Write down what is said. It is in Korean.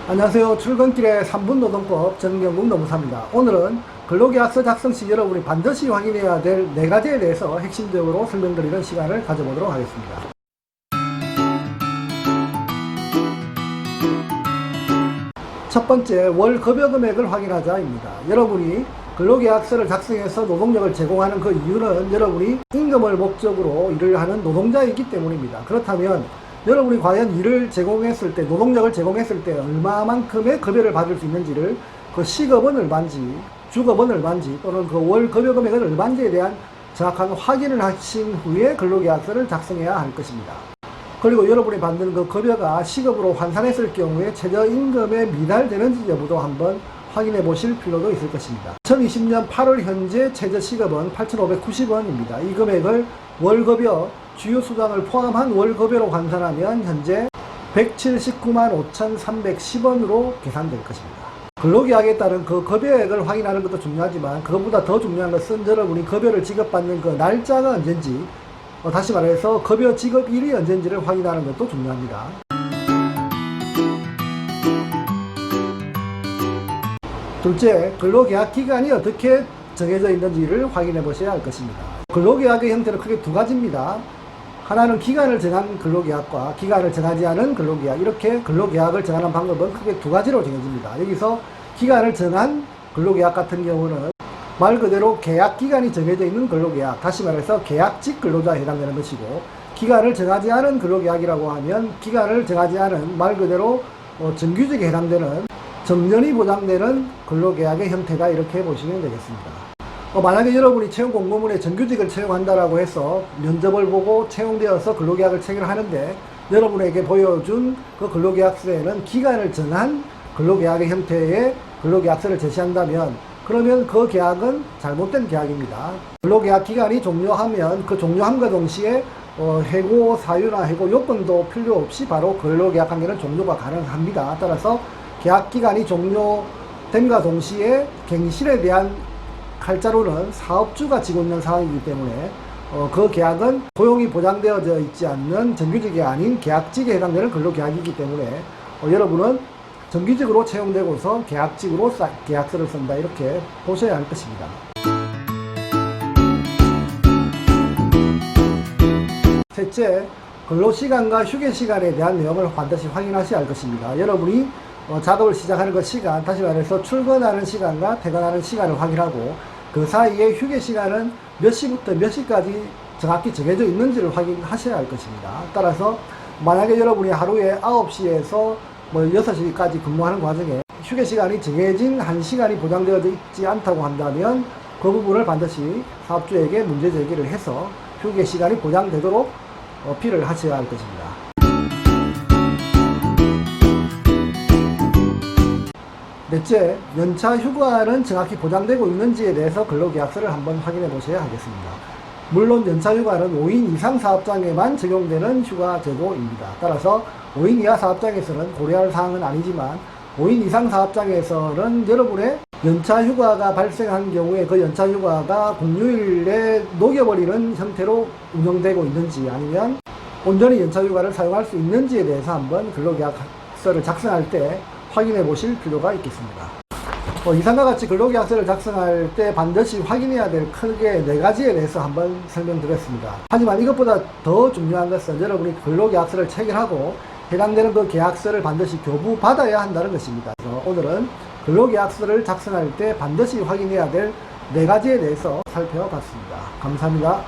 안녕하세요. 출근길의 3분 노동법 정경국 노무사입니다. 오늘은 근로계약서 작성 시 여러분이 반드시 확인해야 될 4가지에 대해서 핵심적으로 설명드리는 시간을 가져보도록 하겠습니다. 첫 번째, 월 급여 금액을 확인하자입니다. 여러분이 근로계약서를 작성해서 노동력을 제공하는 그 이유는 여러분이 임금을 목적으로 일을 하는 노동자이기 때문입니다. 그렇다면 여러분이 과연 일을 제공했을 때, 노동력을 제공했을 때 얼마만큼의 급여를 받을 수 있는지를 그 시급은 얼마인지, 주급은 얼마인지 또는 그 월 급여 금액은 얼마인지에 대한 정확한 확인을 하신 후에 근로계약서를 작성해야 할 것입니다. 그리고 여러분이 받는 그 급여가 시급으로 환산했을 경우에 최저임금에 미달되는지 여부도 한번 확인해 보실 필요도 있을 것입니다. 2020년 8월 현재 최저시급은 8,590원입니다. 이 금액을 월급여, 주요 수당을 포함한 월급여로 환산하면 현재 179만 5,310원으로 계산될 것입니다. 근로계약에 따른 그 급여액을 확인하는 것도 중요하지만 그것보다 더 중요한 것은 여러분이 급여를 지급받는 그 날짜가 언젠지, 다시 말해서 급여 지급일이 언젠지를 확인하는 것도 중요합니다. 둘째, 근로계약 기간이 어떻게 정해져 있는지를 확인해 보셔야 할 것입니다. 근로계약의 형태는 크게 두 가지입니다. 하나는 기간을 정한 근로계약과 기간을 정하지 않은 근로계약, 이렇게 근로계약을 정하는 방법은 크게 두 가지로 정해집니다. 여기서 기간을 정한 근로계약 같은 경우는 말 그대로 계약기간이 정해져 있는 근로계약, 다시 말해서 계약직 근로자에 해당되는 것이고, 기간을 정하지 않은 근로계약이라고 하면 기간을 정하지 않은 말 그대로 정규직에 해당되는 정년이 보장되는 근로계약의 형태다, 이렇게 보시면 되겠습니다. 만약에 여러분이 채용 공고문에 정규직을 채용한다라고 해서 면접을 보고 채용되어서 근로계약을 체결하는데 여러분에게 보여준 그 근로계약서에는 기간을 정한 근로계약의 형태의 근로계약서를 제시한다면 그러면 그 계약은 잘못된 계약입니다. 근로계약 기간이 종료하면 그 종료함과 동시에 해고 사유나 해고 요건도 필요 없이 바로 근로계약 관계는 종료가 가능합니다. 따라서 계약 기간이 종료됨과 동시에 갱신에 대한 칼자루는 사업주가 지고 있는 상황이기 때문에 그 계약은 고용이 보장되어져 있지 않는 정규직이 아닌 계약직에 해당되는 근로계약이기 때문에 여러분은 정규직으로 채용되고서 계약직으로 계약서를 쓴다, 이렇게 보셔야 할 것입니다. 셋째, 근로시간과 휴게시간에 대한 내용을 반드시 확인하셔야 할 것입니다. 여러분이 작업을 시작하는 그 시간, 다시 말해서 출근하는 시간과 퇴근하는 시간을 확인하고 그 사이에 휴게시간은 몇 시부터 몇 시까지 정확히 정해져 있는지를 확인하셔야 할 것입니다. 따라서 만약에 여러분이 하루에 9시에서 6시까지 근무하는 과정에 휴게시간이 정해진 1시간이 보장되어져 있지 않다고 한다면 그 부분을 반드시 사업주에게 문제 제기를 해서 휴게시간이 보장되도록 어필을 하셔야 할 것입니다. 넷째, 연차 휴가는 정확히 보장되고 있는지에 대해서 근로계약서를 한번 확인해 보셔야 하겠습니다. 물론 연차 휴가는 5인 이상 사업장에만 적용되는 휴가 제도입니다. 따라서 5인 이하 사업장에서는 고려할 사항은 아니지만 5인 이상 사업장에서는 여러분의 연차 휴가가 발생한 경우에 그 연차 휴가가 공휴일에 녹여버리는 형태로 운영되고 있는지 아니면 온전히 연차 휴가를 사용할 수 있는지에 대해서 한번 근로계약서를 작성할 때 확인해 보실 필요가 있겠습니다. 이상과 같이 근로계약서를 작성할 때 반드시 확인해야 될 크게 4가지에 대해서 한번 설명드렸습니다. 하지만 이것보다 더 중요한 것은 여러분이 근로계약서를 체결하고 해당되는 그 계약서를 반드시 교부받아야 한다는 것입니다. 그래서 오늘은 근로계약서를 작성할 때 반드시 확인해야 될 4가지에 대해서 살펴봤습니다. 감사합니다.